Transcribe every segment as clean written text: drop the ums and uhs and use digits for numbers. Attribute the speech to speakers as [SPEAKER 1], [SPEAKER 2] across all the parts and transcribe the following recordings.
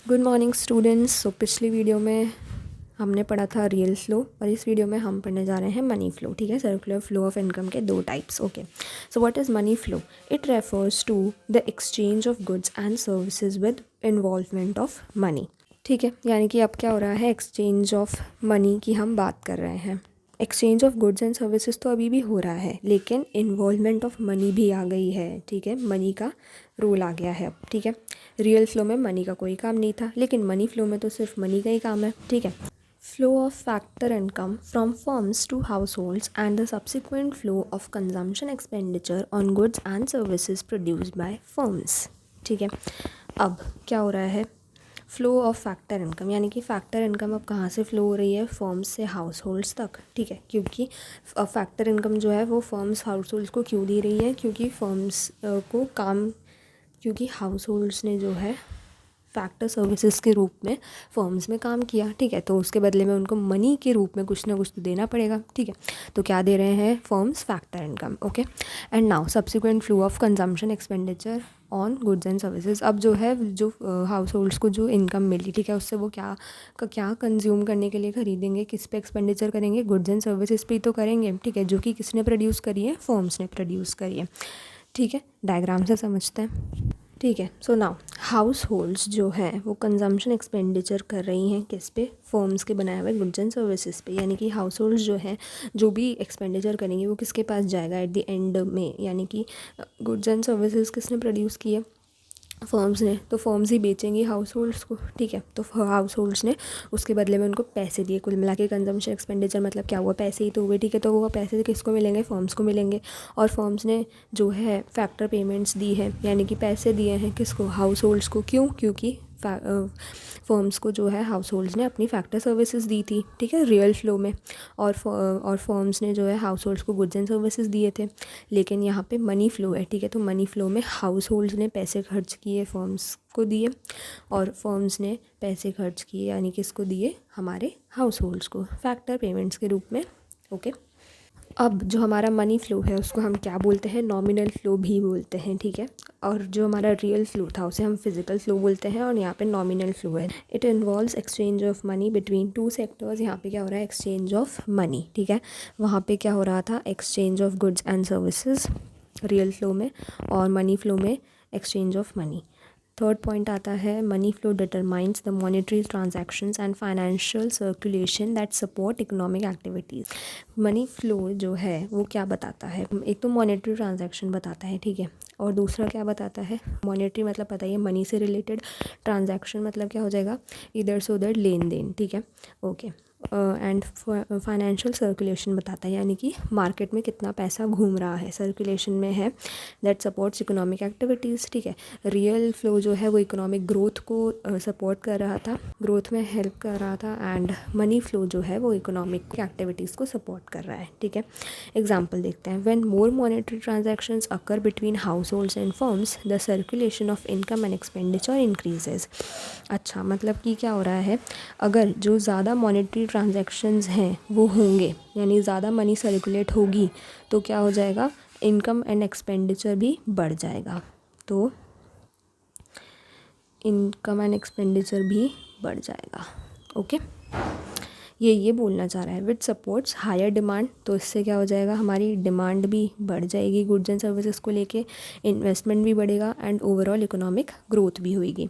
[SPEAKER 1] Good morning students. पिछली video में हमने पढ़ा था रियल फ्लो और इस वीडियो में हम पढ़ने जा रहे हैं मनी फ्लो। ठीक है, सर्कुलर फ्लो ऑफ इनकम के दो types. Okay, so what is money flow? It refers to the exchange of goods and services with involvement of money. ठीक है, यानी कि अब क्या हो रहा है, एक्सचेंज ऑफ मनी की हम बात कर रहे हैं। Exchange of goods and services तो अभी भी हो रहा है, लेकिन इन्वॉल्वमेंट ऑफ मनी भी आ गई है। ठीक है, मनी का रोल आ गया है अब। ठीक है, रियल फ्लो में मनी का कोई काम नहीं था, लेकिन मनी फ्लो में तो सिर्फ मनी का ही काम है। ठीक है, flow of factor income from firms to households and the subsequent flow of consumption expenditure on goods and services produced by firms. ठीक है, अब क्या हो रहा है, फ्लो ऑफ फैक्टर इनकम, यानी कि फैक्टर इनकम अब कहाँ से फ़्लो हो रही है, फर्म्स से हाउस होल्ड्स तक। ठीक है, क्योंकि फैक्टर इनकम जो है वो फर्म्स हाउस होल्ड्स को क्यों दे रही है, क्योंकि फर्म्स को काम, क्योंकि हाउस होल्ड्स ने जो है फैक्टर सर्विसेज के रूप में फर्म्स में काम किया। ठीक है, तो उसके बदले में उनको मनी के रूप में कुछ ना कुछ तो देना पड़ेगा। ठीक है, तो क्या दे रहे हैं firms? Factor income. Okay, and now subsequent flow of consumption expenditure on goods and services. अब जो है, जो हाउस होल्ड्स को जो इनकम मिली, ठीक है, उससे वो क्या कंज्यूम करने के लिए खरीदेंगे, किस पे एक्सपेंडिचर करेंगे? गुड्स एंड सर्विसेज पे ही तो करेंगे। ठीक है, जो कि किसने प्रोड्यूस करी है? फर्म्स ने प्रोड्यूस करी है। ठीक है, डायग्राम से समझते हैं। ठीक है, सो नाउ हाउस होल्ड्स जो हैं वो कंजम्पशन एक्सपेंडिचर कर रही हैं किस पे? फर्म्स के बनाए हुए गुड्स एंड सर्विसेज पे। यानी कि हाउस होल्ड्स जो हैं जो भी एक्सपेंडिचर करेंगे वो किसके पास जाएगा एट द एंड में? यानी कि गुड्स एंड सर्विसेज किसने प्रोड्यूस किए? फर्म्स ने, तो फर्म्स ही बेचेंगी हाउस होल्ड्स को। ठीक है, तो हाउस होल्ड्स ने उसके बदले में उनको पैसे दिए। कुल मिला के कंजम्पशन एक्सपेंडिचर मतलब क्या हुआ? पैसे ही तो हुए। ठीक है, तो वो पैसे किसको मिलेंगे? फर्म्स को मिलेंगे। और फर्म्स ने जो है फैक्टर पेमेंट्स दी है, यानी कि पैसे दिए हैं किसको? हाउस होल्ड्स को। क्यों? क्योंकि फर्म्स को जो है हाउस होल्ड्स ने अपनी फैक्टर सर्विसेज दी थी। ठीक है, रियल फ्लो में। और फर्म्स ने जो है हाउस होल्ड्स को गुड्स एंड सर्विसेज दिए थे। लेकिन यहाँ पे मनी फ्लो है। ठीक है, तो मनी फ्लो में हाउस होल्ड्स ने पैसे खर्च किए, फर्म्स को दिए, और फर्म्स ने पैसे खर्च किए, यानी किसको दिए? हमारे हाउस होल्ड्स को, फैक्टर पेमेंट्स के रूप में। ओके, अब जो हमारा मनी फ़्लो है उसको हम क्या बोलते हैं? नॉमिनल फ़्लो भी बोलते हैं। ठीक है, और जो हमारा रियल फ़्लो था उसे हम फिजिकल फ़्लो बोलते हैं, और यहाँ पे नॉमिनल फ़्लो है। It involves exchange of money between two sectors. यहाँ पे क्या हो रहा है? Exchange of money. ठीक है, वहाँ पे क्या हो रहा था? Exchange of goods and services real flow में, और मनी फ़्लो में exchange of money. Third point आता है, money flow determines the monetary transactions and financial circulation that support economic activities. Money flow जो है वो क्या बताता है? एक तो मॉनेटरी ट्रांजैक्शन बताता है। ठीक है, और दूसरा क्या बताता है? मॉनेटरी मतलब पता ही है, मनी से रिलेटेड। ट्रांजैक्शन मतलब क्या हो जाएगा? इधर से उधर लेन देन। ठीक है, ओके। एंड फाइनेंशियल सर्कुलेशन बताता है, यानी कि मार्केट में कितना पैसा घूम रहा है, सर्कुलेशन में है, दैट सपोर्ट्स इकोनॉमिक एक्टिविटीज़। ठीक है, रियल फ्लो जो है वो इकोनॉमिक ग्रोथ को सपोर्ट कर रहा था, ग्रोथ में हेल्प कर रहा था, एंड मनी फ्लो जो है वो इकोनॉमिक एक्टिविटीज़ को सपोर्ट कर रहा है। ठीक है, एग्जांपल देखते हैं। When more monetary transactions occur between house holds and firms the circulation of income and expenditure increases. अच्छा, मतलब कि क्या हो रहा है, अगर जो ज़्यादा मॉनेटरी ट्रांजैक्शंस हैं वो होंगे, यानी ज़्यादा मनी सर्कुलेट होगी, तो क्या हो जाएगा? इनकम एंड एक्सपेंडिचर भी बढ़ जाएगा। तो इनकम एंड एक्सपेंडिचर भी बढ़ जाएगा। ओके, ये बोलना चाह रहा है विच सपोर्ट्स हायर डिमांड। तो इससे क्या हो जाएगा? हमारी डिमांड भी बढ़ जाएगी गुड्स एंड सर्विसेज को लेके, इन्वेस्टमेंट भी बढ़ेगा, एंड ओवरऑल इकोनॉमिक ग्रोथ भी होगी,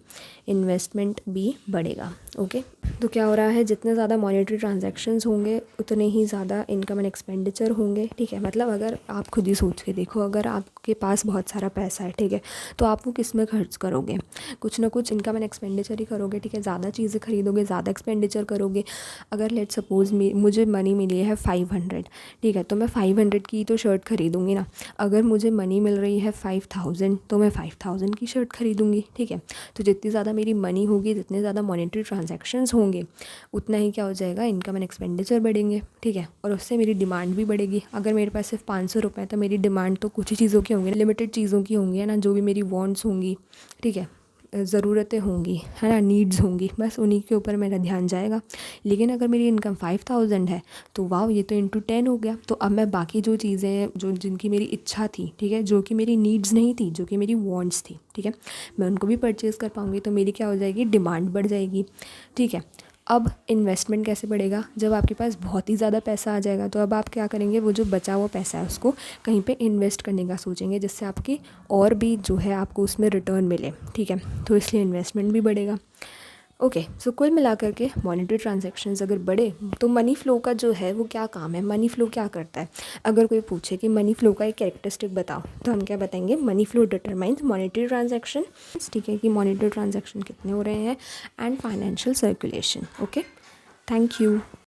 [SPEAKER 1] इन्वेस्टमेंट भी बढ़ेगा। ओके, तो क्या हो रहा है, जितने ज़्यादा मॉनेटरी ट्रांजैक्शंस होंगे उतने ही ज़्यादा इनकम एंड एक्सपेंडिचर होंगे। ठीक है, मतलब अगर आप खुद ही सोच के देखो, अगर आपके पास बहुत सारा पैसा है, ठीक है, तो आप वो किस में खर्च करोगे? कुछ ना कुछ इनकम एंड एक्सपेंडिचर ही करोगे। ठीक है, ज़्यादा चीज़ें खरीदोगे, ज़्यादा एक्सपेंडिचर करोगे। अगर लेट सपोज़ मुझे मनी मिली है 500, ठीक है, तो मैं 500 की तो शर्ट खरीदूँगी ना। अगर मुझे मनी मिल रही है 5000, तो मैं 5000 की शर्ट खरीदूँगी। ठीक है, तो जितनी ज़्यादा मेरी मनी होगी, जितने ज़्यादा मॉनेटरी ट्रांजैक्शंस होंगे, उतना ही क्या हो जाएगा? इनकम एंड एक्सपेंडिचर बढ़ेंगे। ठीक है, और उससे मेरी डिमांड भी बढ़ेगी। अगर मेरे पास सिर्फ 500 रुपये है तो मेरी डिमांड तो कुछ ही चीज़ों की होंगी, लिमिटेड चीज़ों की होंगी, है ना, जो भी मेरी वांट्स होंगी। ठीक है, ज़रूरतें होंगी, है ना, नीड्स होंगी, बस उन्हीं के ऊपर मेरा ध्यान जाएगा। लेकिन अगर मेरी इनकम 5000 है तो वाह, ये तो इंटू 10 हो गया। तो अब मैं बाकी जो चीज़ें जो जिनकी मेरी इच्छा थी, ठीक है, जो कि मेरी नीड्स नहीं थी, जो कि मेरी वांट्स थी, ठीक है, मैं उनको भी परचेज़ कर पाऊँगी। तो मेरी क्या हो जाएगी, डिमांड बढ़ जाएगी, ठीक है। अब इन्वेस्टमेंट कैसे बढ़ेगा, जब आपके पास बहुत ही ज़्यादा पैसा आ जाएगा तो अब आप क्या करेंगे, वो जो बचा हुआ पैसा है उसको कहीं पे इन्वेस्ट करने का सोचेंगे, जिससे आपकी और भी जो है आपको उसमें रिटर्न मिले, ठीक है। तो इसलिए इन्वेस्टमेंट भी बढ़ेगा। ओके, सो कुल मिलाकर के मॉनेटरी ट्रांजैक्शंस अगर बढ़े तो मनी फ़्लो का जो है वो क्या काम है, मनी फ़्लो क्या करता है। अगर कोई पूछे कि मनी फ़्लो का एक कैरेक्टरिस्टिक बताओ, तो हम क्या बताएंगे, money flow determines monetary transaction, ठीक है, कि मॉनेटरी ट्रांजैक्शन कितने हो रहे हैं, and financial circulation. Okay, thank you.